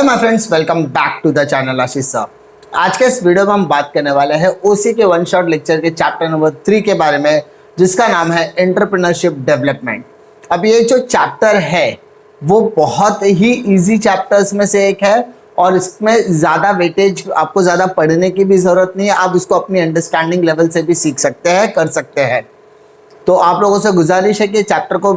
My friends, welcome back to the channel Ashish sir. आज के इस वीडियो में हम बात करने वाले हैं ओसी के वन शॉट लेक्चर के चैप्टर नंबर 3 के बारे में, जिसका नाम है एंटरप्रेन्योरशिप डेवलपमेंट। अब ये जो चैप्टर है वो बहुत ही इजी चैप्टर्स में से एक है और इसमें ज़्यादा वेटेज, आपको ज़्यादा पढ़ने की भी ज़रूरत नहीं है। आप इसको अपनी अंडरस्टैंडिंग लेवल से भी सीख सकते हैं, कर सकते हैं। तो आप लोगों से गुजारिश है कि चैप्टर को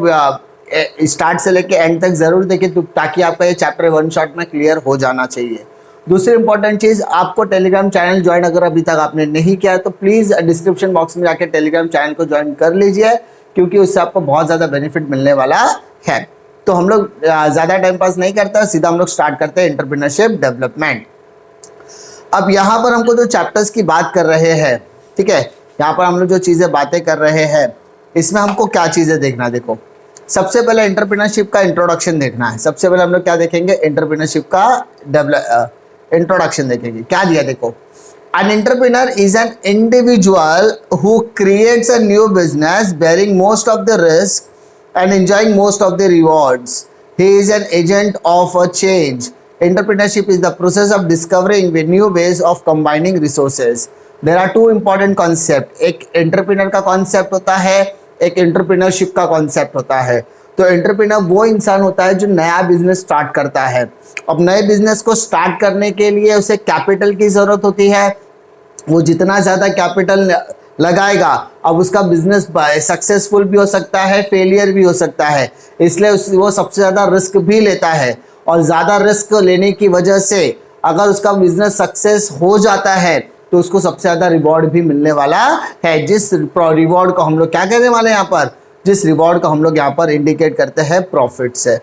स्टार्ट से लेके एंड तक जरूर देखें, तो ताकि आपका ये चैप्टर वन शॉट में क्लियर हो जाना चाहिए। दूसरी इंपॉर्टेंट चीज़, आपको टेलीग्राम चैनल ज्वाइन अगर अभी तक आपने नहीं किया है तो प्लीज़ डिस्क्रिप्शन बॉक्स में जाकर टेलीग्राम चैनल को ज्वाइन कर लीजिए, क्योंकि उससे आपको बहुत ज़्यादा बेनिफिट मिलने वाला है। तो हम लोग ज़्यादा टाइम पास नहीं करते, सीधा हम लोग स्टार्ट करते हैं एंटरप्रेन्योरशिप डेवलपमेंट। अब यहाँ पर हमको जो चैप्टर्स की बात कर रहे हैं, ठीक है, यहाँ पर हम लोग जो चीज़ें बातें कर रहे हैं, इसमें हमको क्या चीज़ें देखना। देखो, सबसे पहले एंटरप्रेन्योरशिप का इंट्रोडक्शन देखना है। सबसे पहले हम लोग क्या देखेंगे, एंटरप्रेन्योरशिप का इंट्रोडक्शन देखेंगे। क्या दिया देखो, an entrepreneur is an individual who creates a new business bearing most of the risk and enjoying most of the rewards. He is an agent of a change. Entrepreneurship is the process of discovering with new ways of combining resources. There are two important concepts. एक entrepreneur का concept होता है, एक entrepreneurship का concept होता है। तो entrepreneur वो इंसान होता है जो नया बिजनेस स्टार्ट करता है। अब नए बिजनेस को स्टार्ट करने के लिए उसे कैपिटल की ज़रूरत होती है। वो जितना ज़्यादा कैपिटल लगाएगा, अब उसका बिजनेस सक्सेसफुल भी हो सकता है, फेलियर भी हो सकता है, इसलिए वो सबसे ज़्यादा रिस्क भी लेता है। और ज़्यादा रिस्क लेने की वजह से अगर उसका बिजनेस सक्सेस हो जाता है तो उसको सबसे ज़्यादा रिवॉर्ड भी मिलने वाला है। जिस रिवॉर्ड को हम लोग क्या कहने वाले हैं यहाँ पर, जिस रिवॉर्ड को हम लोग यहाँ पर इंडिकेट करते हैं प्रॉफिट से,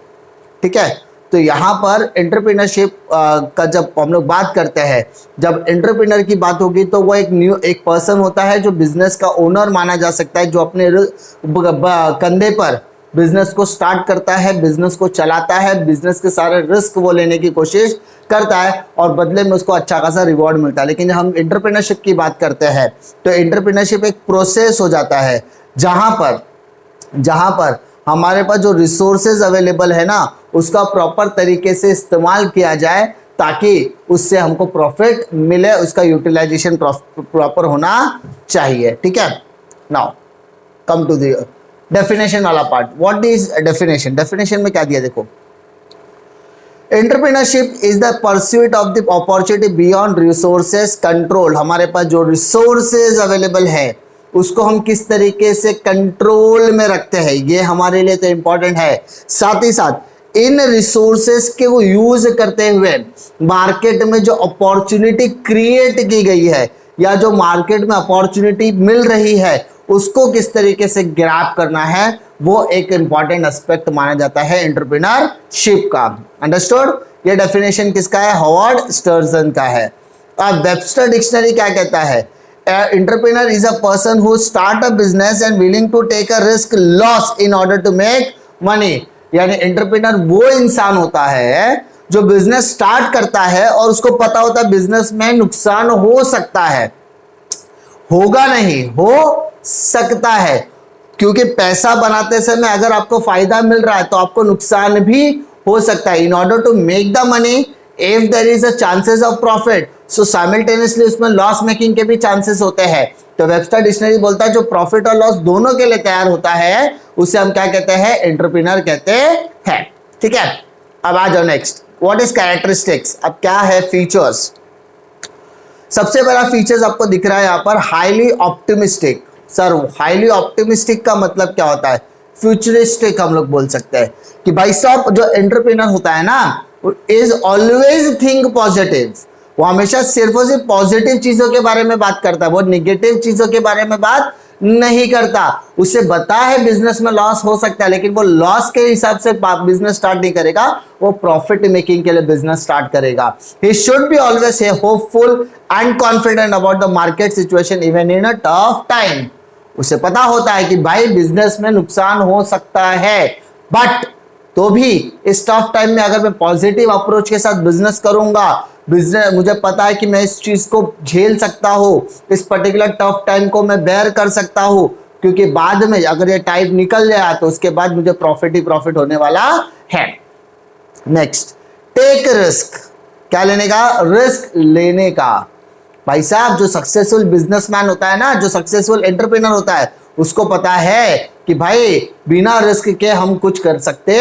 ठीक है। तो यहाँ पर एंटरप्रेन्योरशिप का जब हम लोग बात करते हैं, जब एंटरप्रेन्योर की बात होगी तो वो एक पर्सन होता है जो बिजनेस का ओनर माना जा सकता है, जो अपने कंधे पर बिजनेस को स्टार्ट करता है, बिजनेस को चलाता है, बिजनेस के सारे रिस्क वो लेने की कोशिश करता है और बदले में उसको अच्छा खासा रिवॉर्ड मिलता है। लेकिन जब हम एंटरप्रेन्योरशिप की बात करते हैं तो एंटरप्रेन्योरशिप एक प्रोसेस हो जाता है जहाँ पर हमारे पास जो रिसोर्सेज अवेलेबल है ना, उसका प्रॉपर तरीके से इस्तेमाल किया जाए ताकि उससे हमको प्रॉफिट मिले, उसका यूटिलाइजेशन प्रॉपर होना चाहिए, ठीक है। Now come to the definition वाला part. What is definition? Definition में क्या दिया देखो, entrepreneurship is the pursuit of the opportunity beyond resources control. हमारे पास जो रिसोर्सेज अवेलेबल है उसको हम किस तरीके से कंट्रोल में रखते हैं, ये हमारे लिए तो इंपॉर्टेंट है। साथ ही साथ इन रिसोर्सेज के वो यूज करते हुए मार्केट में जो अपॉर्चुनिटी क्रिएट की गई है या जो मार्केट में अपॉर्चुनिटी मिल रही है उसको किस तरीके से ग्रैब करना है, वो एक इंपॉर्टेंट एस्पेक्ट माना जाता है एंटरप्रेन्योरशिप का। अंडरस्टूड? ये डेफिनेशन किसका है? हॉवर्ड स्टर्जन का है। अब वेबस्टर डिक्शनरी क्या कहता है? Entrepreneur is a person who start a business and willing to take a risk loss in order to make money. यानी एंटरप्रेन्योर वो इंसान होता है जो बिजनेस स्टार्ट करता है और उसको पता होता है बिजनेस में नुकसान हो सकता है, होगा नहीं, हो सकता है, क्योंकि पैसा बनाते समय अगर आपको फायदा मिल रहा है तो आपको नुकसान भी हो सकता है। In order to make the money if there is a chances of profit, so simultaneously उसमें लॉस मेकिंग के भी चांसेस होते हैं। तो वेबस्टर डिक्शनरी बोलता है जो प्रॉफिट और लॉस दोनों के लिए तैयार होता है उसे हम क्या कहते हैं? एंटरप्रेन्योर कहते हैं, ठीक है। अब आ जाओ नेक्स्ट, व्हाट इज कैरेक्टरिस्टिक्स। अब क्या है फीचर्स? सबसे पहला फीचर्स आपको दिख रहा है यहाँ पर, highly optimistic. Sir highly optimistic का मतलब क्या होता है? फ्यूचरिस्टिक हम लोग बोल सकते हैं कि भाई साहब जो एंटरप्रेन्योर होता है ना, इज ऑलवेज थिंक पॉजिटिव। वो हमेशा सिर्फ और सिर्फ पॉजिटिव चीजों के बारे में बात करता है, वो निगेटिव चीजों के बारे में बात नहीं करता। उसे पता है बिजनेस में लॉस हो सकता है, लेकिन वो लॉस के हिसाब से बिजनेस स्टार्ट नहीं करेगा, वो प्रॉफिट मेकिंग के लिए बिजनेस स्टार्ट करेगा। He should be always hopeful and confident about the market situation even in a tough time. उसे पता होता है कि भाई बिजनेस में नुकसान हो सकता है, बट तो भी इस टफ टाइम में अगर मैं पॉजिटिव अप्रोच के साथ बिजनेस करूंगा, बिजनेस मुझे पता है कि मैं इस चीज को झेल सकता हूँ, इस पर्टिकुलर टफ टाइम को मैं बेयर कर सकता हूँ, क्योंकि बाद में अगर ये टाइम निकल जाए तो उसके बाद मुझे प्रॉफिट ही प्रॉफिट होने वाला है। Next, take risk. क्या लेने का? रिस्क लेने का। भाई साहब, जो सक्सेसफुल बिजनेसमैन होता है ना, जो सक्सेसफुल एंटरप्रेन्योर होता है, उसको पता है कि भाई बिना रिस्क के हम कुछ कर सकते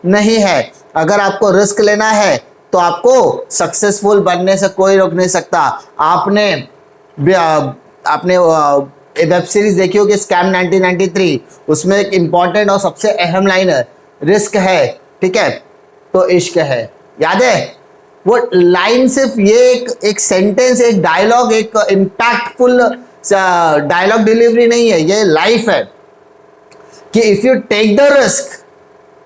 नहीं है। अगर आपको रिस्क लेना है तो आपको सक्सेसफुल बनने से कोई रोक नहीं सकता। आपने आपने वेब सीरीज देखी होगी स्कैम 1993, उसमें एक इंपॉर्टेंट और सबसे अहम लाइन है, रिस्क है, ठीक है, तो इश्क है। याद है वो लाइन? सिर्फ ये एक सेंटेंस, एक डायलॉग, एक इम्पैक्टफुल डायलॉग डिलीवरी नहीं है, ये लाइफ है कि if you take the risk,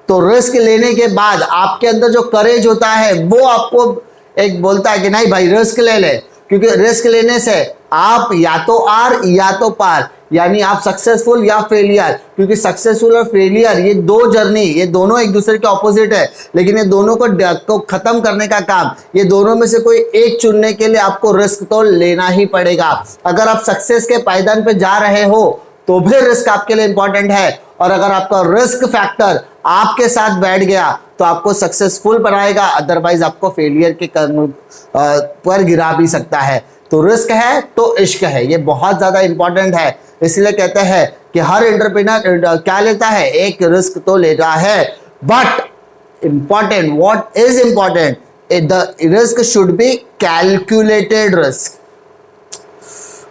तो रिस्क लेने के बाद आपके अंदर जो करेज होता है वो आपको एक बोलता है कि नहीं भाई रिस्क ले ले, क्योंकि रिस्क लेने से आप या तो आर या तो पार, यानी आप सक्सेसफुल या फेलियर। क्योंकि सक्सेसफुल और फेलियर ये दो जर्नी, ये दोनों एक दूसरे के ऑपोजिट है, लेकिन ये दोनों को खत्म करने का काम, ये दोनों में से कोई एक चुनने के लिए आपको रिस्क तो लेना ही पड़ेगा। अगर आप सक्सेस के पायदान पे जा रहे हो तो भी रिस्क आपके लिए इंपॉर्टेंट है, और अगर आपका रिस्क फैक्टर आपके साथ बैठ गया तो आपको सक्सेसफुल बनाएगा, अदरवाइज आपको फेलियर के पर गिरा भी सकता है। तो रिस्क है तो इश्क है, ये बहुत ज्यादा इंपॉर्टेंट है। इसलिए कहते हैं कि हर एंटरप्रेन्योर क्या लेता है? एक रिस्क तो लेता है, but important, what is important, the risk should be calculated risk.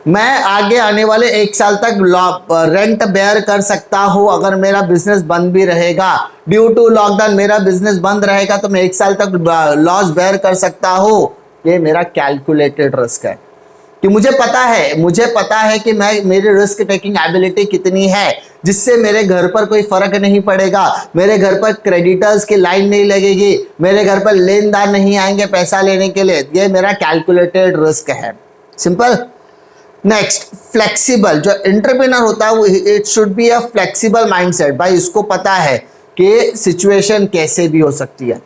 मैं आगे आने वाले 1 साल तक रेंट बेयर कर सकता हूं अगर मेरा बिजनेस बंद भी रहेगा। ड्यू टू लॉकडाउन मेरा बिजनेस बंद रहेगा तो मैं 1 साल तक लॉस बेयर कर सकता हूं। ये मेरा कैलकुलेटेड रिस्क है कि मुझे पता है कि मेरी रिस्क टेकिंग एबिलिटी कितनी है, जिससे मेरे घर पर कोई फर्क नहीं पड़ेगा, मेरे घर पर क्रेडिटर्स की लाइन नहीं लगेगी, मेरे घर पर लेनदार नहीं आएंगे पैसा लेने के लिए। ये मेरा कैलकुलेटेड रिस्क है। सिंपल। Next, flexible. जो एंटरप्रेन्योर होता है वो it should be a flexible mindset. भाई उसको पता है कि सिचुएशन कैसे भी हो सकती है।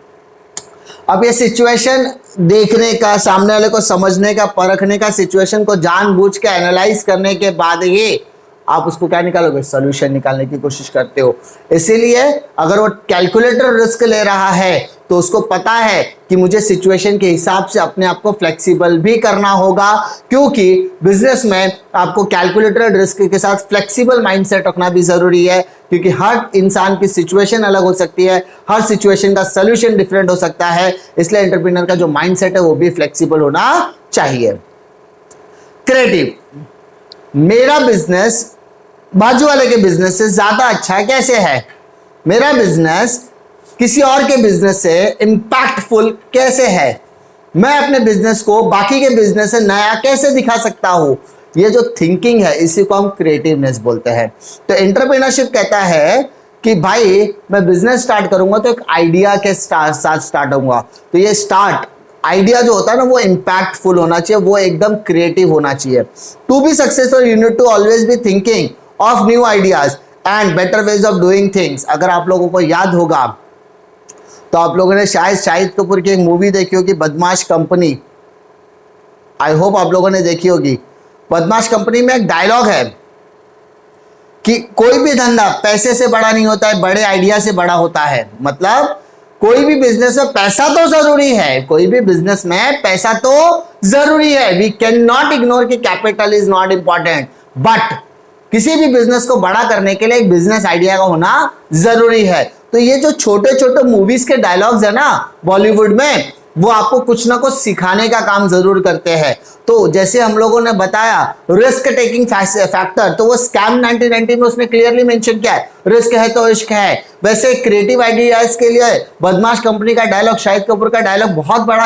अब ये सिचुएशन देखने का, सामने वाले को समझने का, परखने का, सिचुएशन को जानबूझ के एनालाइज करने के बाद ये आप उसको क्या निकालोगे? सॉल्यूशन निकालने की कोशिश करते हो। इसीलिए अगर वो कैलकुलेटर रिस्क ले रहा है तो उसको पता है कि मुझे सिचुएशन के हिसाब से अपने आप को फ्लेक्सिबल भी करना होगा, क्योंकि बिजनेस में आपको कैलकुलेटेड रिस्क के साथ फ्लेक्सिबल माइंडसेट रखना भी जरूरी है, क्योंकि हर इंसान की सिचुएशन अलग हो सकती है, हर सिचुएशन का सोल्यूशन डिफरेंट हो सकता है। इसलिए एंटरप्रेन्योर का जो माइंडसेट है वो भी फ्लेक्सिबल होना चाहिए। क्रिएटिव। मेरा बिजनेस बाजू वाले के बिजनेस से ज्यादा अच्छा कैसे है? मेरा बिजनेस किसी और के बिजनेस से इंपैक्टफुल कैसे है? मैं अपने बिजनेस को बाकी के बिजनेस से नया कैसे दिखा सकता हूं? ये जो थिंकिंग है इसी को हम क्रिएटिवनेस बोलते हैं। तो एंटरप्रेन्योरशिप कहता है कि भाई मैं बिजनेस स्टार्ट करूंगा तो एक आइडिया के साथ स्टार्ट होऊंगा। तो ये आइडिया जो होता है ना वो इंपैक्टफुल होना चाहिए, वो एकदम क्रिएटिव होना चाहिए। To be successful you need to always be thinking of new ideas and better ways of doing things. अगर आप लोगों को याद होगा तो आप लोगों ने शाहिद कपूर की एक मूवी देखी होगी, बदमाश कंपनी। आई होप आप लोगों ने देखी होगी। बदमाश कंपनी में एक डायलॉग है कि कोई भी धंधा पैसे से बड़ा नहीं होता है, बड़े आइडिया से बड़ा होता है। मतलब कोई भी बिजनेस में पैसा तो जरूरी है, कोई भी बिजनेस में पैसा तो जरूरी है। वी कैन नॉट इग्नोर कि capital is not important, but किसी भी बिजनेस को बड़ा करने के लिए एक बिजनेस आइडिया का होना जरूरी है। तो ये जो छोटे छोटे मूवीज के डायलॉग्स है ना बॉलीवुड में, वो आपको कुछ ना कुछ सिखाने का काम जरूर करते हैं। तो जैसे हम लोगों ने बताया रिस्क टेकिंग फैक्टर, तो वो स्कैम 1990 में उसने क्लियरली मेंशन किया है, रिस्क है तो इश्क है। वैसे क्रिएटिव आइडियाज के लिए बदमाश कंपनी का डायलॉग, शाहिद कपूर का डायलॉग बहुत बड़ा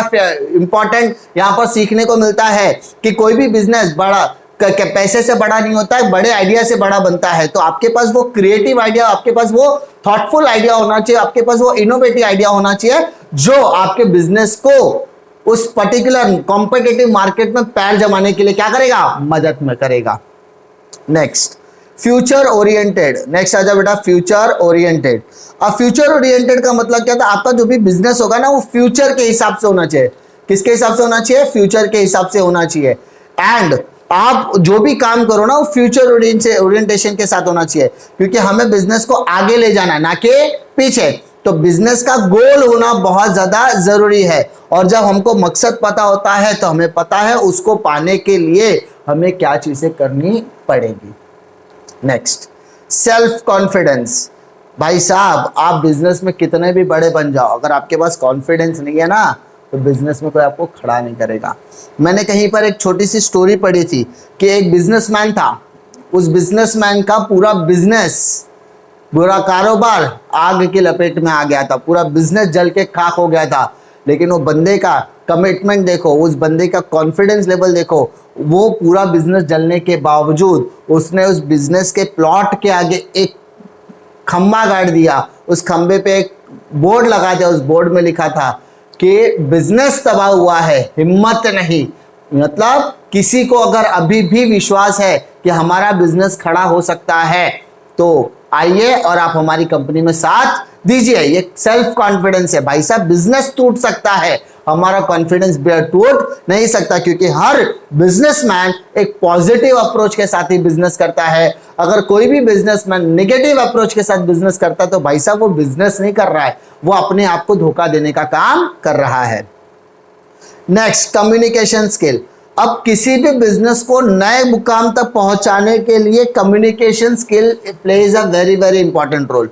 इंपॉर्टेंट यहाँ पर सीखने को मिलता है कि कोई भी बिजनेस बड़ा पैसे से बड़ा नहीं होता है, बड़े आइडिया से बड़ा बनता है। तो आपके पास वो क्रिएटिव आइडिया, आपके पास वो थॉटफुल आइडिया होना चाहिए, आपके पास वो इनोवेटिव आइडिया होना चाहिए जो आपके बिजनेस को उस पर्टिकुलर कॉम्पिटिटिव मार्केट में पैर जमाने के लिए क्या करेगा? मदद में करेगा। Next, future oriented. नेक्स्ट आ जाओ बेटा, फ्यूचर ओरिएंटेड। अब फ्यूचर ओरिएंटेड का मतलब क्या था? आपका जो भी बिजनेस होगा ना वो फ्यूचर के हिसाब से होना चाहिए। किसके हिसाब से होना चाहिए? फ्यूचर के हिसाब से होना चाहिए। एंड आप जो भी काम करो ना वो फ्यूचर ओरिएंटेशन के साथ होना चाहिए, क्योंकि हमें बिजनेस को आगे ले जाना है ना कि पीछे। तो बिजनेस का गोल होना बहुत ज्यादा जरूरी है, और जब हमको मकसद पता होता है तो हमें पता है उसको पाने के लिए हमें क्या चीजें करनी पड़ेगी। Next, self confidence. भाई साहब, आप बिजनेस में कितने भी बड़े बन जाओ, अगर आपके पास कॉन्फिडेंस नहीं है ना तो बिजनेस में कोई आपको खड़ा नहीं करेगा। मैंने कहीं पर एक छोटी सी स्टोरी पढ़ी थी कि एक बिजनेसमैन था, उस बिजनेसमैन का पूरा बिजनेस, पूरा कारोबार आग की लपेट में आ गया था, पूरा बिजनेस जल के खाक हो गया था। लेकिन वो बंदे का कमिटमेंट देखो, उस बंदे का कॉन्फिडेंस लेवल देखो, वो पूरा बिजनेस जलने के बावजूद उसने उस बिजनेस के प्लॉट के आगे एक खंबा गाड़ दिया, उस खंबे पे एक बोर्ड लगा दिया, उस बोर्ड में लिखा था कि बिजनेस तबाह हुआ है, हिम्मत नहीं। मतलब किसी को अगर अभी भी विश्वास है कि हमारा बिजनेस खड़ा हो सकता है तो आइए और आप हमारी कंपनी में साथ दीजिए। ये सेल्फ कॉन्फिडेंस है भाई साहब। बिजनेस टूट सकता है, हमारा कॉन्फिडेंस टूट नहीं सकता, क्योंकि हर बिजनेसमैन एक पॉजिटिव अप्रोच के साथ ही बिजनेस करता है। अगर कोई भी बिजनेसमैन नेगेटिव अप्रोच के साथ बिजनेस करता है तो भाई साहब वो बिजनेस नहीं कर रहा है, वो अपने आप को धोखा देने का काम कर रहा है। Next, communication skill. अब किसी भी बिजनेस को नए मुकाम तक पहुंचाने के लिए communication skill plays a very very important role.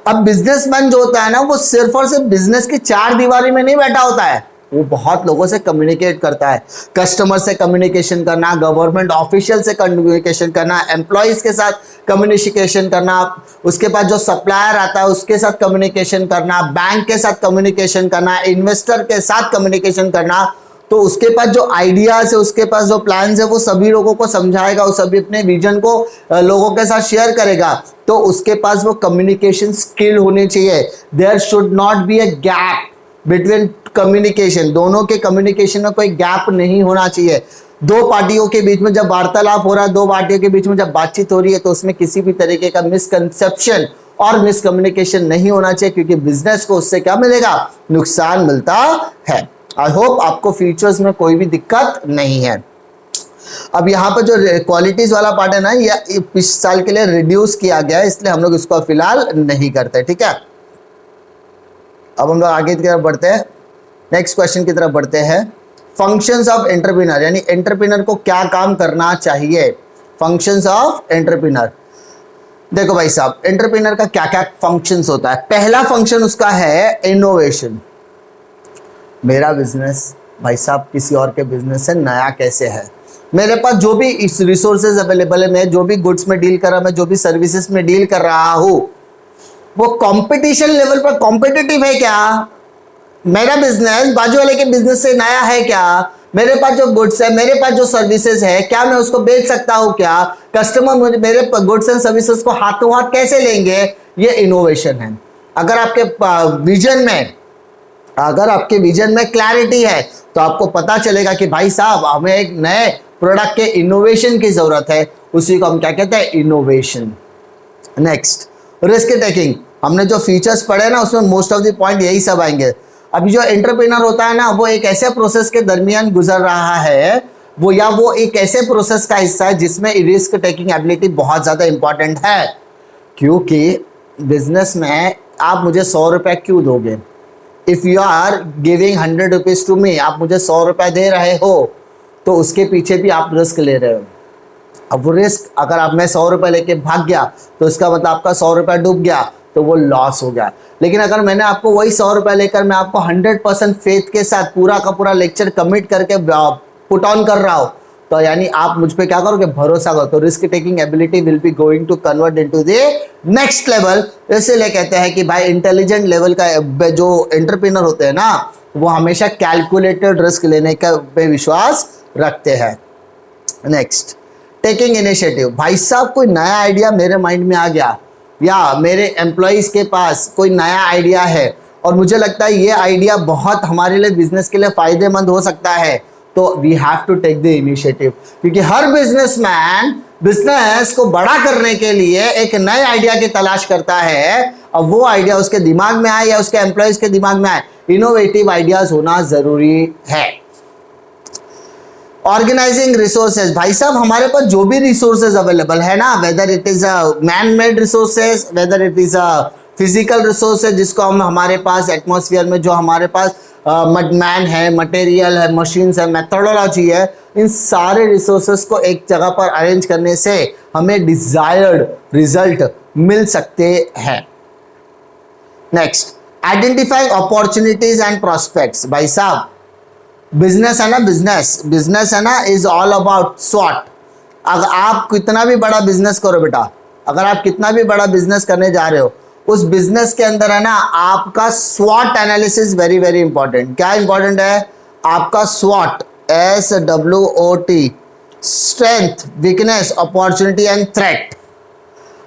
अब बिजनेसमैन जो होता है ना, वो सिर्फ और सिर्फ बिजनेस की चार दीवारी में नहीं बैठा होता है, वो बहुत लोगों से कम्युनिकेट करता है। कस्टमर से कम्युनिकेशन करना, गवर्नमेंट ऑफिशियल से कम्युनिकेशन करना, एम्प्लॉयज के साथ कम्युनिकेशन करना, उसके बाद जो सप्लायर आता है उसके साथ कम्युनिकेशन करना, बैंक के साथ कम्युनिकेशन करना, इन्वेस्टर के साथ कम्युनिकेशन करना। तो उसके पास जो आइडियाज है, उसके पास जो प्लान्स है, वो सभी लोगों को समझाएगा, वो सभी अपने विजन को लोगों के साथ शेयर करेगा। तो उसके पास वो कम्युनिकेशन स्किल होनी चाहिए। There should not be a gap between communication, दोनों के कम्युनिकेशन में कोई गैप नहीं होना चाहिए। दो पार्टियों के बीच में जब वार्तालाप हो रहा है, दो पार्टियों के बीच में जब बातचीत हो रही है, तो उसमें किसी भी तरीके का मिसकंसेप्शन और मिसकम्युनिकेशन नहीं होना चाहिए, क्योंकि बिजनेस को उससे क्या मिलेगा, नुकसान मिलता है। आई होप आपको फीचर्स में कोई भी दिक्कत नहीं है। अब यहाँ पर जो क्वालिटीज वाला पार्ट है ना, ये इस साल के लिए रिड्यूस किया गया है, इसलिए हम लोग इसको फिलहाल नहीं करते, ठीक है। अब हम लोग आगे की तरफ बढ़ते हैं, नेक्स्ट क्वेश्चन की तरफ बढ़ते हैं। फंक्शंस ऑफ एंटरप्रेन्योर, यानी एंटरप्रेन्योर को क्या काम करना चाहिए। फंक्शंस ऑफ एंटरप्रेन्योर, देखो भाई साहब, एंटरप्रेन्योर का क्या क्या फंक्शंस होता है। पहला फंक्शन उसका है इनोवेशन। मेरा बिजनेस भाई साहब किसी और के बिजनेस से नया कैसे है, मेरे पास जो भी इस रिसोर्सेज अवेलेबल है, मैं जो भी गुड्स में डील कर रहा हूं, मैं जो भी सर्विसेज में डील कर रहा हूं, वो कंपटीशन लेवल पर कॉम्पिटिटिव है क्या, मेरा बिजनेस बाजू वाले के बिजनेस से नया है क्या, मेरे पास जो गुड्स है, मेरे पास जो सर्विसेज है, क्या मैं उसको बेच सकता हूं क्या, कस्टमर मुझे मेरे गुड्स एंड सर्विसेज को हाथों हाथ कैसे लेंगे, ये इनोवेशन है। अगर आपके विजन में, अगर आपके विजन में क्लैरिटी है तो आपको पता चलेगा कि भाई साहब हमें एक नए प्रोडक्ट के इनोवेशन की जरूरत है, उसी को हम क्या कहते हैं, इनोवेशन। Next, risk taking. हमने जो फीचर्स पढ़े ना, उसमें मोस्ट ऑफ द पॉइंट यही सब आएंगे। अभी जो एंटरप्रेन्योर होता है ना, वो एक ऐसे प्रोसेस के दरमियान गुजर रहा है, वो एक ऐसे प्रोसेस का हिस्सा है जिसमें रिस्क टेकिंग एबिलिटी बहुत ज्यादा इंपॉर्टेंट है। क्योंकि बिजनेस में आप मुझे 100 रुपए क्यों दोगे, if you are giving 100 rupees to me, आप मुझे 100 रुपए दे रहे हो तो उसके पीछे भी आप रिस्क ले रहे हो। अब वो रिस्क, अगर आप मैं 100 रुपए लेके भाग गया तो इसका मतलब आपका 100 रुपए डूब गया, तो वो लॉस हो गया। लेकिन अगर मैंने आपको वही 100 रुपए लेकर मैं आपको 100% फेथ के साथ पूरा का पूरा लेक्चर कमिट करके पुट ऑन कर रहा हूँ, तो यानी आप मुझ पे क्या करोगे, भरोसा करो, तो risk taking ability will be going to convert into the next level. इसलिए कहते हैं कि भाई इंटेलिजेंट लेवल का जो एंटरप्रेन्योर होते हैं ना, वो हमेशा कैलकुलेटेड रिस्क लेने का पे विश्वास रखते हैं। Next, taking initiative. भाई साहब कोई नया आइडिया मेरे माइंड में आ गया, या मेरे एम्प्लॉइज के पास कोई नया आइडिया है और मुझे लगता है ये आइडिया बहुत हमारे लिए बिजनेस के लिए फायदेमंद हो सकता है, तो we have to take the initiative. क्योंकि हर बिजनेसमैन बिजनेस को बड़ा करने के लिए एक नए आइडिया की तलाश करता है, और वो आइडिया उसके दिमाग में आए या उसके एम्प्लॉइज के दिमाग में आए, इनोवेटिव आइडियाज होना जरूरी है। Organising resources. भाई साहब हमारे पास जो भी रिसोर्सेज अवेलेबल है ना, whether it is a man made resources, whether it is a physical resource है जिसको हम हमारे पास एटमॉस्फेयर में जो हमारे पास मैन है, मटेरियल है, मशीन्स है, मेथोडोलॉजी है, इन सारे रिसोर्सेस को एक जगह पर अरेंज करने से हमें डिजायर्ड रिजल्ट मिल सकते हैं। Next, identifying opportunities and prospects. भाई साहब बिजनेस है ना, बिजनेस है ना, इज ऑल अबाउट स्वॉट। अगर आप कितना भी बड़ा बिजनेस करो बेटा, अगर आप कितना भी बड़ा बिजनेस करने जा रहे हो, उस बिजनेस के अंदर है ना आपका स्वॉट एनालिसिस वेरी वेरी इंपॉर्टेंट। क्या इंपॉर्टेंट है? आपका स्वॉट, SWOT, strength, weakness, opportunity and threat.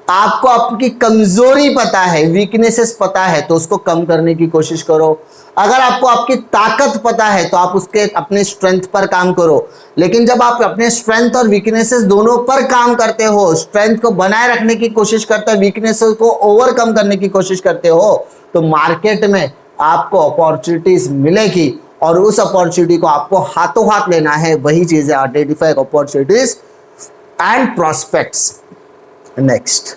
आपको आपकी कमजोरी पता है, वीकनेसेस पता है, तो उसको कम करने की कोशिश करो। अगर आपको आपकी ताकत पता है तो आप उसके अपने स्ट्रेंथ पर काम करो। लेकिन जब आप अपने स्ट्रेंथ और वीकनेसेस दोनों पर काम करते हो, स्ट्रेंथ को बनाए रखने की कोशिश करते हो, वीकनेसेस को ओवरकम करने की कोशिश करते हो, तो मार्केट में आपको अपॉर्चुनिटीज मिलेगी और उस अपॉर्चुनिटी को आपको हाथों हाथ लेना है। वही चीज है identify opportunities and prospects. Next,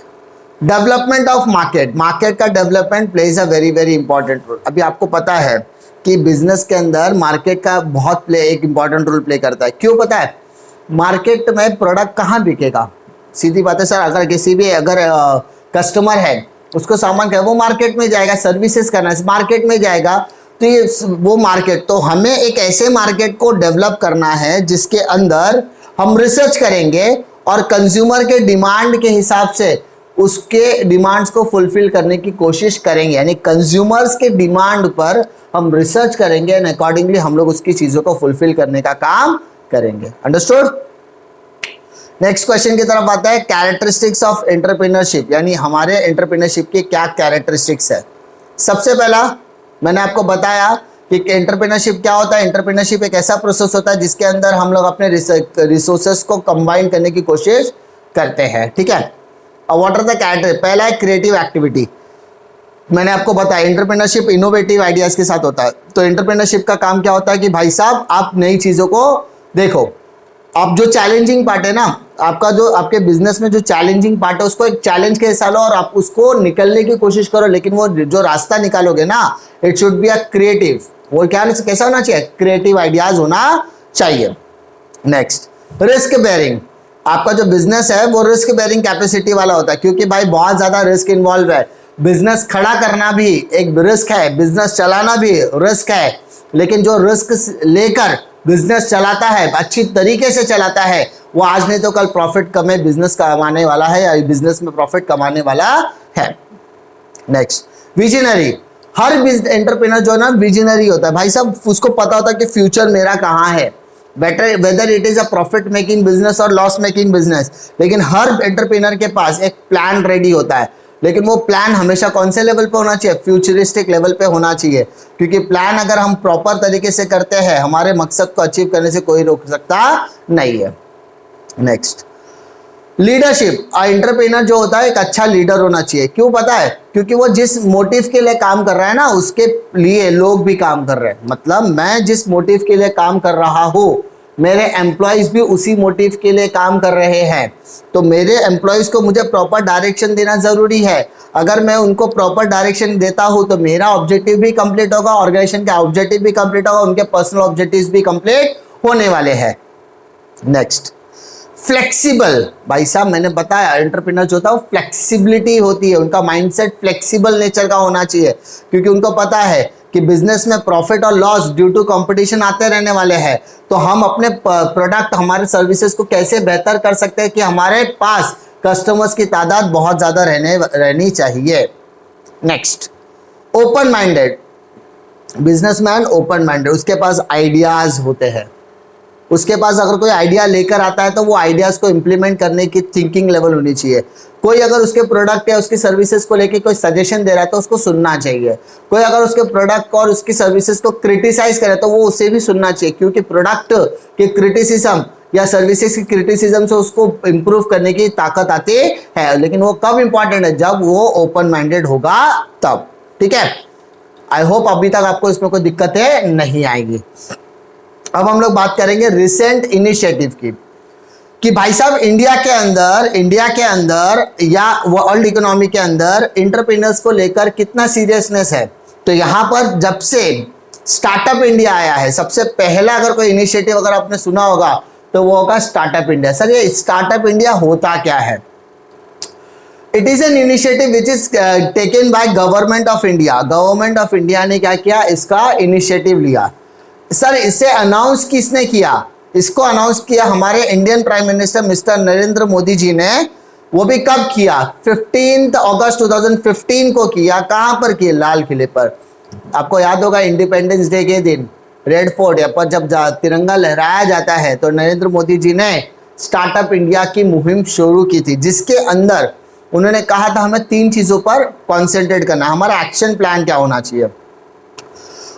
development of market. Market का development plays a very very important role. अभी आपको पता है कि बिजनेस के अंदर मार्केट का बहुत एक इंपॉर्टेंट रोल प्ले करता है। क्यों पता है? मार्केट में प्रोडक्ट कहाँ बिकेगा? सीधी बात है सर, अगर किसी भी कस्टमर है उसको सामान का वो मार्केट में जाएगा, सर्विसेज करना है मार्केट में जाएगा, तो ये वो मार्केट, तो हमें एक ऐसे मार्केट को डेवलप करना है जिसके अंदर हम रिसर्च करेंगे और कंज्यूमर के डिमांड के हिसाब से उसके डिमांड्स को फुलफिल करने की कोशिश करेंगे। यानी कंज्यूमर्स के डिमांड पर हम रिसर्च करेंगे एंड अकॉर्डिंगली हम लोग उसकी चीजों को फुलफिल करने का काम करेंगे। अंडरस्टूड? नेक्स्ट क्वेश्चन की तरफ आता है, कैरेक्टरिस्टिक्स ऑफ एंटरप्रेन्योरशिप, यानी हमारे एंटरप्रेन्योरशिप के क्या कैरेक्टरिस्टिक्स है। सबसे पहला मैंने आपको बताया कि एंटरप्रेन्योरशिप क्या होता है। एंटरप्रेन्योरशिप एक ऐसा प्रोसेस होता है जिसके अंदर हम लोग अपने रिसोर्सेस को कंबाइन करने की कोशिश करते हैं। ठीक है, व्हाट आर द कैरेक्टर? पहला है क्रिएटिव एक्टिविटी। मैंने आपको बताया एंटरप्रेन्योरशिप इनोवेटिव आइडियाज के साथ होता है। तो एंटरप्रेन्योरशिप का काम क्या होता है कि भाई साहब आप नई चीजों को देखो, आप जो चैलेंजिंग पार्ट है ना आपका, जो आपके बिजनेस में जो चैलेंजिंग पार्ट है उसको एक चैलेंज के हिसाब लो और आप उसको निकलने की कोशिश करो। लेकिन वो जो रास्ता निकालोगे ना, it should be a creative. वो क्या कैसा होना चाहिए? क्रिएटिव आइडियाज होना चाहिए। Next, risk bearing. आपका जो बिजनेस है वो रिस्क बेयरिंग कैपेसिटी वाला होता है, क्योंकि भाई बहुत ज्यादा रिस्क इन्वॉल्व है। बिजनेस खड़ा करना भी एक रिस्क है, बिजनेस चलाना भी रिस्क है। लेकिन जो रिस्क लेकर बिजनेस चलाता है, अच्छी तरीके से चलाता है, वो आज नहीं तो कल प्रॉफिट कमे बिजनेस कमाने वाला है या बिजनेस में प्रॉफिट कमाने वाला है। Next, visionary. हर एंटरप्रेन्योर जो है ना विजनरी होता है। भाई साहब उसको पता होता है कि फ्यूचर मेरा कहाँ है, better whether it is a profit making business और लॉस मेकिंग बिजनेस। लेकिन हर एंटरप्रेन्योर के पास एक प्लान रेडी होता है। लेकिन वो प्लान हमेशा कौन से लेवल पे होना चाहिए? फ्यूचरिस्टिक लेवल पे होना चाहिए। क्योंकि प्लान अगर हम प्रॉपर तरीके से करते हैं, हमारे मकसद को अचीव करने से कोई रोक सकता नहीं है। Next, leadership. एंटरप्रेन्योर जो होता है एक अच्छा लीडर होना चाहिए। क्यों पता है? क्योंकि वो जिस मोटिव के लिए काम कर रहा है ना, उसके लिए लोग भी काम कर रहे हैं। मतलब मैं जिस मोटिव के लिए काम कर रहा हूँ, मेरे एम्प्लॉयज भी उसी मोटिव के लिए काम कर रहे हैं। तो मेरे एम्प्लॉयज को मुझे प्रॉपर डायरेक्शन देना जरूरी है। अगर मैं उनको प्रॉपर डायरेक्शन देता हूँ तो मेरा ऑब्जेक्टिव भी कंप्लीट होगा, ऑर्गेनाइजेशन का ऑब्जेक्टिव भी कंप्लीट होगा, उनके पर्सनल ऑब्जेक्टिव्स भी कंप्लीट होने वाले हैं। Next, flexible. भाई साहब मैंने बताया एंटरप्रेन्योर जो होता है वो फ्लेक्सिबिलिटी होती है, उनका माइंडसेट फ्लेक्सिबल नेचर का होना चाहिए। क्योंकि उनको पता है कि बिजनेस में प्रॉफिट और लॉस ड्यू टू कंपटीशन आते रहने वाले हैं। तो हम अपने प्रोडक्ट, हमारे सर्विसेज को कैसे बेहतर कर सकते हैं कि हमारे पास कस्टमर्स की तादाद बहुत ज़्यादा रहनी चाहिए। Next, open minded. Businessman open minded, उसके पास आइडियाज़ होते हैं। उसके पास अगर कोई आइडिया लेकर आता है तो वो आइडियाज़ को इम्प्लीमेंट करने की थिंकिंग लेवल होनी चाहिए। कोई अगर उसके प्रोडक्ट या उसकी सर्विसेज को लेके कोई सजेशन दे रहा है तो उसको सुनना चाहिए। कोई अगर उसके प्रोडक्ट और उसकी सर्विसेज को क्रिटिसाइज करे तो वो उसे भी सुनना चाहिए। क्योंकि प्रोडक्ट के क्रिटिसिज्म या सर्विसेज की क्रिटिसिज्म से उसको इम्प्रूव करने की ताकत आती है। लेकिन वो कब इंपॉर्टेंट है? जब वो ओपन माइंडेड होगा तब। ठीक है, आई होप अभी तक आपको इसमें कोई दिक्कतें नहीं आएगी। अब हम लोग बात करेंगे रिसेंट इनिशिएटिव की। कि भाई साहब इंडिया के अंदर या वर्ल्ड इकोनॉमी के अंदर एंटरप्रेन्योर्स को लेकर कितना सीरियसनेस है। तो यहाँ पर जब से स्टार्टअप इंडिया आया है, सबसे पहला अगर कोई इनिशिएटिव अगर आपने सुना होगा तो वो होगा स्टार्टअप इंडिया। सर ये स्टार्टअप इंडिया होता क्या है? It is an initiative which is taken by government of India. Government of India ने क्या किया, इसका इनिशिएटिव लिया। सर इसे अनाउंस किसने किया? इसको अनाउंस किया हमारे Indian prime minister mister Narendra Modi ji ने। वो भी कब किया? 15 अगस्त 2015 को किया। कहां पर किया? लाल किले पर। आपको याद होगा इंडिपेंडेंस डे के दिन रेड फोर्ट पर जब तिरंगा लहराया जाता है तो नरेंद्र मोदी जी ने स्टार्टअप इंडिया की मुहिम शुरू की थी, जिसके अंदर उन्होंने कहा था हमें 3 चीजों पर कॉन्सेंट्रेट करना, हमारा एक्शन प्लान क्या होना चाहिए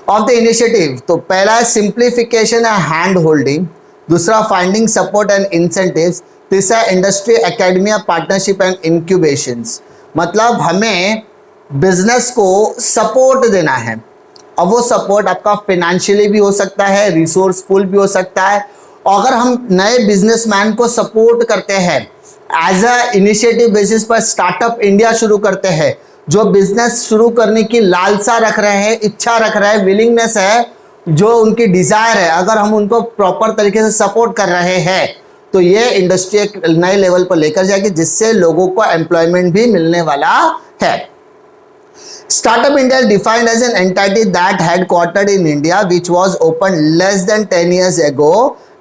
ऑफ द इनिशिएटिव। तो पहला है सिंप्लीफिकेशन एंड हैंड होल्डिंग, दूसरा फाइंडिंग सपोर्ट एंड इंसेंटिव्स, तीसरा इंडस्ट्री एकेडमिया पार्टनरशिप एंड इंक्यूबेशंस। मतलब हमें बिजनेस को सपोर्ट देना है। अब वो सपोर्ट आपका फाइनेंशियली भी हो सकता है, रिसोर्सफुल भी हो सकता है। अगर हम नए बिजनेसमैन को सपोर्ट करते हैं एज अ इनिशिएटिव बेसिस पर स्टार्टअप इंडिया शुरू करते हैं, जो बिजनेस शुरू करने की लालसा रख रहे हैं, इच्छा रख रहे हैं, विलिंगनेस है, जो उनकी डिजायर है, अगर हम उनको प्रॉपर तरीके से सपोर्ट कर रहे हैं तो ये इंडस्ट्री एक नए लेवल पर लेकर जाएगी, जिससे लोगों को एम्प्लॉयमेंट भी मिलने वाला है। Startup India is defined as an entity that headquartered in India, which was opened less than 10 years ago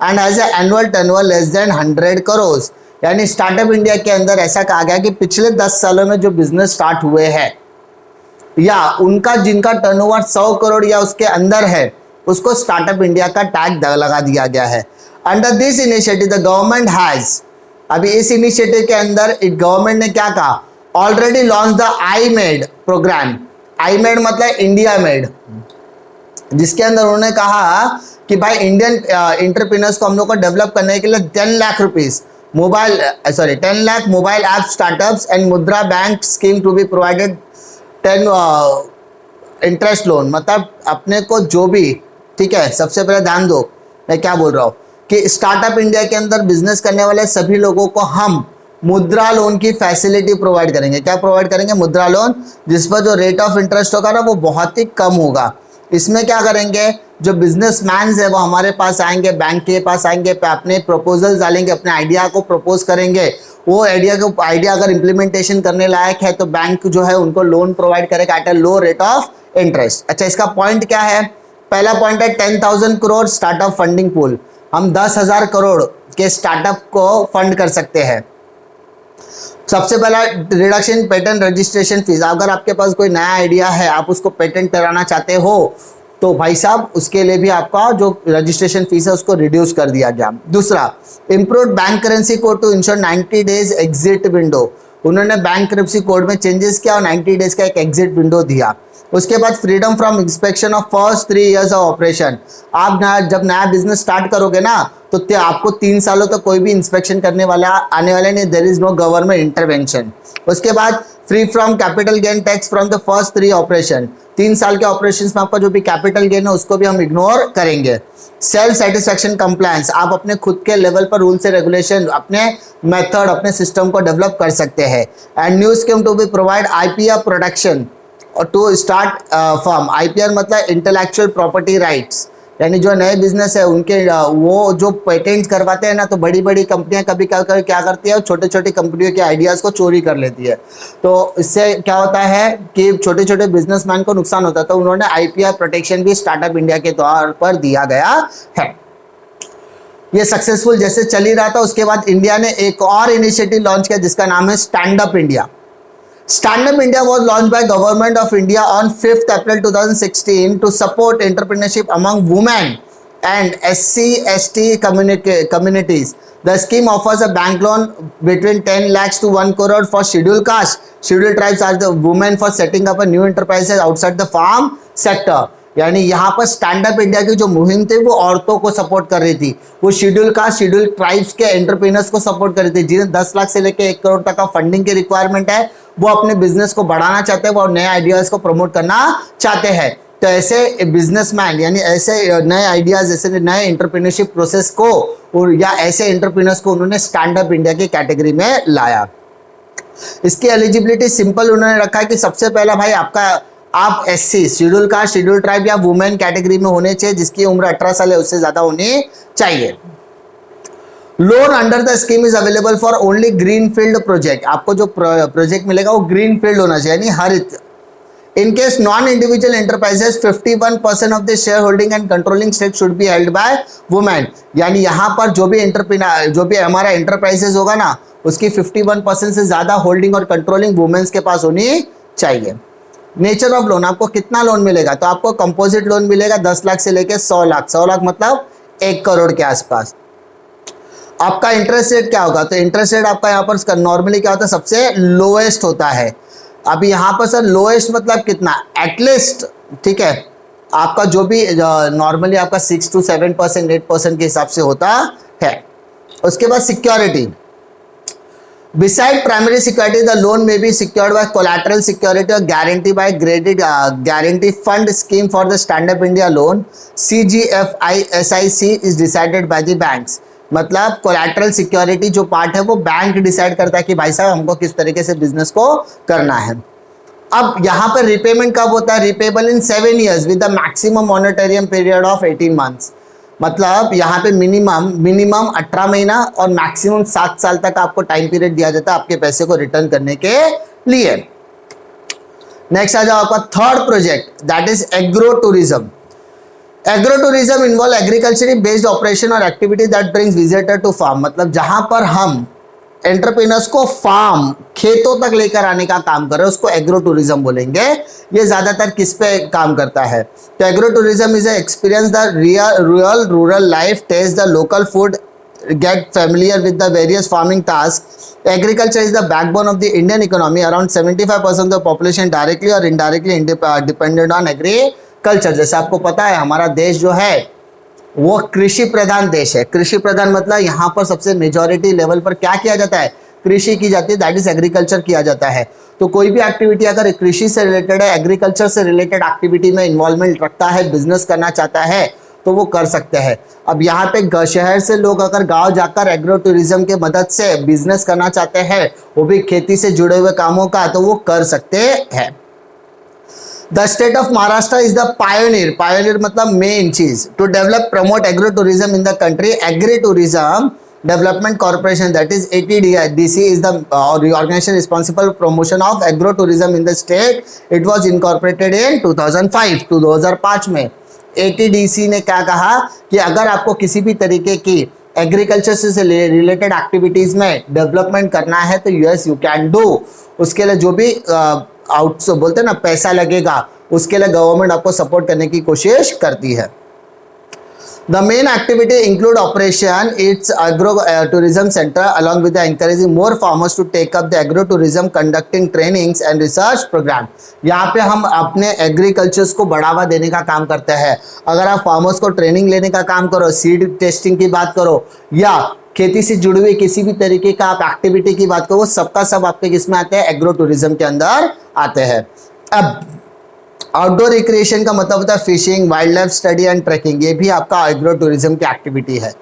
and has an annual turnover less than 100 crores। यानी स्टार्टअप इंडिया के अंदर ऐसा कहा गया कि पिछले 10 सालों में जो बिजनेस स्टार्ट हुए हैं या उनका जिनका टर्नओवर 100 करोड़ या उसके अंदर है, उसको स्टार्टअप इंडिया का टैग लगा दिया गया है। Under this initiative the government has, अभी इस इनिशिएटिव के अंदर गवर्नमेंट ने क्या कहा, already launch the I made programme. I made मतलब इंडिया मेड, जिसके अंदर उन्होंने कहा कि भाई इंडियन एंटरप्रेन्योर्स को हम लोग को डेवलप करने के लिए 10 lakh rupees 10 lakh mobile app startups and Mudra bank scheme to be provided 10 interest loan. मतलब अपने को जो भी, ठीक है, सबसे पहले ध्यान दो मैं क्या बोल रहा हूँ कि स्टार्टअप इंडिया के अंदर बिजनेस करने वाले सभी लोगों को हम मुद्रा लोन की फैसिलिटी प्रोवाइड करेंगे। क्या प्रोवाइड करेंगे? मुद्रा लोन, जिस पर जो रेट ऑफ इंटरेस्ट होगा ना वो बहुत ही कम होगा। इसमें क्या करेंगे, जो बिजनेसमैन है वो हमारे पास आएंगे, बैंक के पास आएंगे, अपने प्रपोजल डालेंगे, अपने आइडिया को प्रपोज करेंगे। वो आइडिया अगर इम्प्लीमेंटेशन करने लायक है तो बैंक जो है उनको लोन प्रोवाइड करेगा at a low rate of interest. अच्छा, इसका पॉइंट क्या है? पहला पॉइंट है 10,000 करोड़ स्टार्टअप फंडिंग पूल। हम 10,000 करोड़ के स्टार्टअप को फंड कर सकते हैं। सबसे पहला रिडक्शन पेटेंट रजिस्ट्रेशन फीस। अगर आपके पास कोई नया आइडिया है, आप उसको पेटेंट कराना चाहते हो तो भाई साहब उसके लिए भी आपका जो रजिस्ट्रेशन फीस है उसको रिड्यूस कर दिया गया। दूसरा, improve bank currency code to ensure 90 days exit window. उन्होंने बैंक करेंसी कोड में चेंजेस किया और 90 डेज का एक एग्जिट विंडो दिया। उसके बाद freedom from inspection of first 3 years of operation. आप जब नया बिजनेस स्टार्ट करोगे ना तो आपको 3 सालों तक कोई भी इंस्पेक्शन करने वाला आने वाले नहीं, there is no government intervention. उसके बाद free from capital gain tax from the first 3 operation. 3 साल के ऑपरेशन में आपका जो भी कैपिटल गेन है उसको भी हम इग्नोर करेंगे। सेल्फ सेटिस्फैक्शन कंप्लायंस, आप अपने खुद के लेवल पर रूल्स एंड रेगुलेशन, अपने मेथड, अपने सिस्टम को डेवलप कर सकते हैं। And new scheme to be provide IPR protection और टू स्टार्ट फर्म। आईपीआर मतलब इंटेलेक्चुअल प्रॉपर्टी राइट्स, यानी जो नए बिजनेस है उनके वो जो पेटेंट करवाते हैं ना, तो बड़ी बड़ी कंपनियां कभी क्या करती है, छोटे छोटे कंपनियों के आइडियाज़ को चोरी कर लेती है। तो इससे क्या होता है कि छोटे छोटे बिजनेसमैन को नुकसान होता है। तो उन्होंने आईपीआर प्रोटेक्शन भी स्टार्टअप इंडिया के तौर पर दिया गया है। ये सक्सेसफुल जैसे चल ही रहा था, उसके बाद इंडिया ने एक और इनिशिएटिव लॉन्च किया जिसका नाम है stand up India. Stand Up India was launched by Government of India on 5th April 2016 to support entrepreneurship among women and SC/ST communities. The scheme offers a bank loan between 10 lakhs to 1 crore for scheduled caste. Scheduled tribes are the women for setting up a new enterprises outside the farm sector. यानी यहाँ पर stand up India की जो मुहिम थी वो औरतों को सपोर्ट कर रही थी। वो शेड्यूल कास्ट, शेड्यूल ट्राइब्स के एंटरप्रेन्योर्स को सपोर्ट कर रही थी, जिन्हें 10 लाख से लेकर 1 करोड़ तक का फंडिंग की रिक्वायरमेंट है। वो अपने बिजनेस को बढ़ाना चाहते हैं, वो नए आइडियाज को प्रमोट करना चाहते हैं। तो ऐसे बिजनेसमैन यानी ऐसे नए आइडियाज, ऐसे नए एंटरप्रेन्योरशिप प्रोसेस को और या ऐसे एंटरप्रेन्योर्स को उन्होंने स्टैंड अप इंडिया की कैटेगरी में लाया। इसकी एलिजिबिलिटी सिंपल उन्होंने रखा है कि सबसे पहला भाई आप SC schedule caste, schedule tribe या वुमेन कैटेगरी में होने चाहिए जिसकी उम्र 18 साल है उससे ज्यादा होनी चाहिए। Loan under the scheme is available for only green field project. आपको जो प्रोजेक्ट मिलेगा वो ग्रीन फील्ड होना चाहिए, यानी हरित। In case non individual enterprises 51% of the share holding and controlling stake should be held by women. यानी यहाँ पर जो भी हमारा एंटरप्राइजेस होगा ना उसकी 51% से ज्यादा होल्डिंग और कंट्रोलिंग वुमेन्स के पास होनी चाहिए। नेचर ऑफ लोन, आपको कितना लोन मिलेगा? तो आपको कंपोजिट लोन मिलेगा 10 लाख से लेकर 100 लाख। 100 लाख मतलब 1 करोड़ के आसपास। आपका इंटरेस्ट रेट क्या होगा? तो इंटरेस्ट रेट आपका यहाँ पर नॉर्मली क्या होता है, सबसे लोएस्ट होता है। अभी यहाँ पर सर लोएस्ट मतलब कितना? एटलीस्ट, ठीक है, आपका जो भी नॉर्मली आपका 6 to 7%, 8% के हिसाब से होता है। उसके बाद security, beside primary security the loan में be secured by collateral security और guarantee by graded guarantee fund scheme for the stand up India loan CGFISIC is decided by the banks. मतलब कोलैटरल सिक्योरिटी जो part है वो bank decide करता है कि भाई साहब हमको किस तरीके से बिजनेस को करना है। अब यहाँ पर रिपेमेंट कब होता है? Repayable in 7 years with the maximum moratorium period of 18 months। मतलब यहाँ पे मिनिमम 18 महीना और मैक्सिमम 7 साल तक आपको टाइम पीरियड दिया जाता है आपके पैसे को रिटर्न करने के लिए। नेक्स्ट आ जाओ आपका third project, that is agro tourism. Agro tourism involve agriculture based operation और activity that brings visitor to farm. मतलब जहां पर हम एंटरप्रेन्योर्स को फार्म, खेतों तक लेकर आने का काम कर रहे हैं उसको एग्रो टूरिज्म बोलेंगे। ये ज्यादातर किस पे काम करता है? तो agro tourism is experience the real rural life, taste the local food, get familiar with the various farming tasks. Agriculture is the backbone of the Indian economy. Around 75% of the population directly or indirectly dependent on agriculture. जैसे आपको पता है हमारा देश जो है वो कृषि प्रधान देश है। कृषि प्रधान मतलब यहाँ पर सबसे मेजॉरिटी लेवल पर क्या किया जाता है? कृषि की जाती है, दैट इज एग्रीकल्चर किया जाता है। तो कोई भी एक्टिविटी अगर कृषि से रिलेटेड है, एग्रीकल्चर से रिलेटेड एक्टिविटी में इन्वॉल्वमेंट रखता है, बिजनेस करना चाहता है तो वो कर सकते हैं। अब यहाँ पे शहर से लोग अगर गांव जाकर एग्रो टूरिज्म के मदद से बिजनेस करना चाहते हैं, वो भी खेती से जुड़े हुए कामों का, तो वो कर सकते हैं। The state of Maharashtra is the pioneer मतलब मेन चीज to develop promote agro tourism in the country. Agri tourism development corporation that is ATDC is the organisation responsible promotion of agro tourism in the state. It was incorporated in 2005 में। ATDC ने क्या कहा कि अगर आपको किसी भी तरीके की एग्रीकल्चर से रिलेटेड एक्टिविटीज में डेवलपमेंट करना है तो यस यू कैन डू। उसके लिए जो भी बोलते हैं ना पैसा लगेगा, उसके लिए गवर्नमेंट आपको सपोर्ट करने की कोशिश करती है। The main activity include operation its agro tourism center along with the encouraging more farmers to take up the agro tourism, conducting trainings and research program। यहाँ पे हम अपने एग्रीकल्चर्स को बढ़ावा देने का काम करते हैं। अगर आप फार्मर्स को ट्रेनिंग लेने का काम करो, सीड टेस्टिंग की बात करो या खेती से जुड़ी हुई किसी भी तरीके का आप एक्टिविटी की बात करो, वो सबका सब आपके किसमें आते हैं? एग्रो टूरिज्म के अंदर आते हैं। अब आउटडोर रिक्रिएशन का मतलब होता है fishing, wild life study and tracking, ये भी आपका एग्रो टूरिज्म की एक्टिविटी है।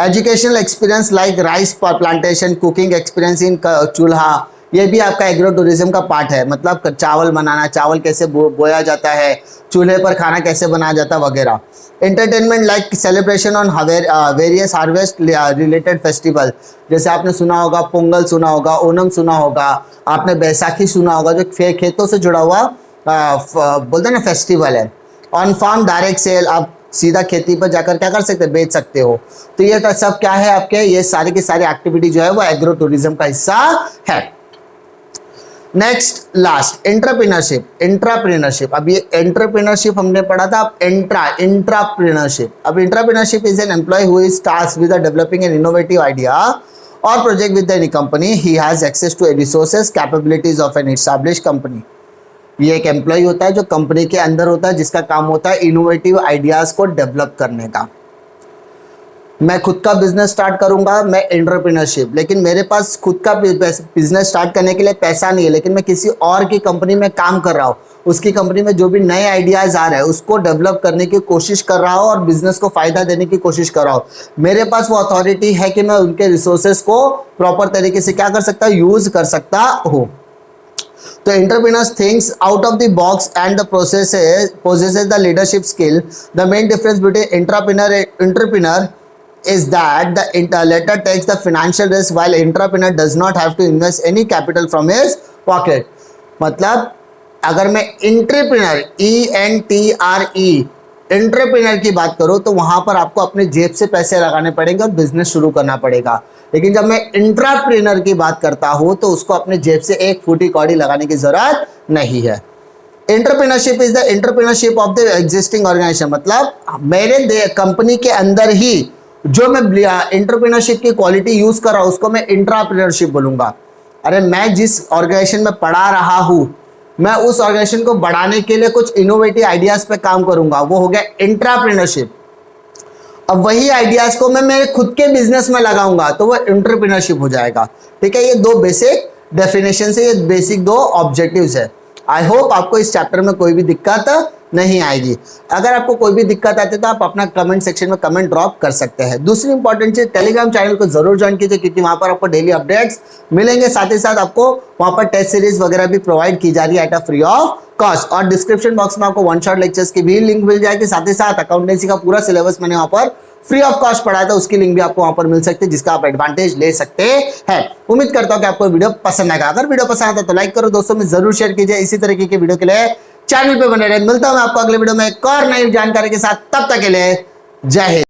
Educational experience like rice plantation, cooking experience in chulha, ये भी आपका एग्रो टूरिज्म का पार्ट है। मतलब चावल बनाना, चावल कैसे बोया जाता है, चूल्हे पर खाना कैसे बनाया जाता है वगैरह। Entertainment like celebration on various harvest related festival, जैसे आपने सुना होगा पोंगल सुना होगा, ओणम सुना होगा, आपने बैसाखी सुना होगा, जो खेतों से जुड़ा हुआ बोलते हैं ना फेस्टिवल है। ऑन फार्म डायरेक्ट सेल, आप सीधा खेती पर जाकर क्या कर सकते हैं? बेच सकते हो। तो ये सब क्या है आपके? ये सारी की सारी एक्टिविटी जो है वो एग्रो टूरिज्म का हिस्सा है। Next last entrepreneurship. अब ये एंटरप्रेन्योरशिप हमने पढ़ा था। अब इंट्राप्रेन्योरशिप। अब intrapreneurship is an employ who is tasked with developing an innovative idea or project with any company. He has access to resources, capabilities of an established company. ये एक employ होता है जो कंपनी के अंदर होता है, जिसका काम होता है इनोवेटिव आइडियाज को डेवलप करने का। मैं खुद का बिजनेस स्टार्ट करूंगा, मैं एंटरप्रेन्योरशिप, लेकिन मेरे पास खुद का बिजनेस स्टार्ट करने के लिए पैसा नहीं है, लेकिन मैं किसी और की कंपनी में काम कर रहा हूँ, उसकी कंपनी में जो भी नए आइडियाज आ रहे हैं उसको डेवलप करने की कोशिश कर रहा हो और बिजनेस को फायदा देने की कोशिश कर रहा हो, मेरे पास वो अथॉरिटी है कि मैं उनके रिसोर्सेस को प्रॉपर तरीके से क्या कर सकता हूँ, यूज कर सकता हूँ। तो entrepreneurs thinks out of the box and the possesses the leadership skill. The main difference between entrepreneur is that the latter takes the financial risk while entrepreneur does not have to invest any capital from his pocket. मतलब अगर मैं entrepreneur ENTRE entrepreneur की बात करूं तो वहां पर आपको अपने जेब से पैसे लगाने पड़ेंगे और बिजनेस शुरू करना पड़ेगा। लेकिन जब मैं इंट्राप्रेन्योर की बात करता हूं तो उसको अपने जेब से एक फूटी कौड़ी लगाने की जरूरत नहीं है। Entrepreneurship is the entrepreneurship of the existing organisation, मतलब मेरे कंपनी के अंदर ही जो मैं एंटरप्रेन्योरशिप की क्वालिटी यूज कर रहा हूं उसको मैं इंट्राप्रेन्योरशिप बोलूंगा। अरे मैं जिस ऑर्गेनाइजेशन में पढ़ा रहा हूं मैं उस ऑर्गेनाइजेशन को बढ़ाने के लिए कुछ इनोवेटिव आइडियाज पे काम करूंगा, वो हो गया इंट्राप्रेन्योरशिप। अब वही आइडियाज को मैं मेरे खुद के बिजनेस में लगाऊंगा तो वो एंटरप्रेन्योरशिप हो जाएगा। ठीक है, ये दो बेसिक डेफिनेशन है, ये बेसिक दो ऑब्जेक्टिव्स है। आई होप आपको इस चैप्टर में कोई भी दिक्कत नहीं आएगी। अगर आपको कोई भी दिक्कत आती है तो आप अपना कमेंट सेक्शन में कमेंट ड्रॉप कर सकते हैं। दूसरी इंपॉर्टेंट चीज, टेलीग्राम चैनल को जरूर ज्वाइन कीजिए क्योंकि वहां पर आपको डेली अपडेट्स मिलेंगे, साथ ही साथ आपको वहां पर टेस्ट सीरीज वगैरह भी प्रोवाइड की जा रही है at a free of cost. और डिस्क्रिप्शन बॉक्स में आपको वन शॉट लेक्चर्स की भी लिंक मिल जाएगी, साथ ही साथ अकाउंटेंसी का पूरा सिलेबस मैंने वहां पर फ्री ऑफ कॉस्ट पढ़ाया था, उसकी लिंक भी आपको वहां पर मिल सकती है जिसका आप एडवांटेज ले सकते हैं। उम्मीद करता हूं कि आपको वीडियो पसंद आएगा। अगर वीडियो पसंद आता तो लाइक करो, दोस्तों में जरूर शेयर कीजिए। इसी तरीके की वीडियो के लिए चैनल पे बने रहे। मिलता हूं मैं आपको अगले वीडियो में एक और नई जानकारी के साथ, तब तक के लिए जय हिंद।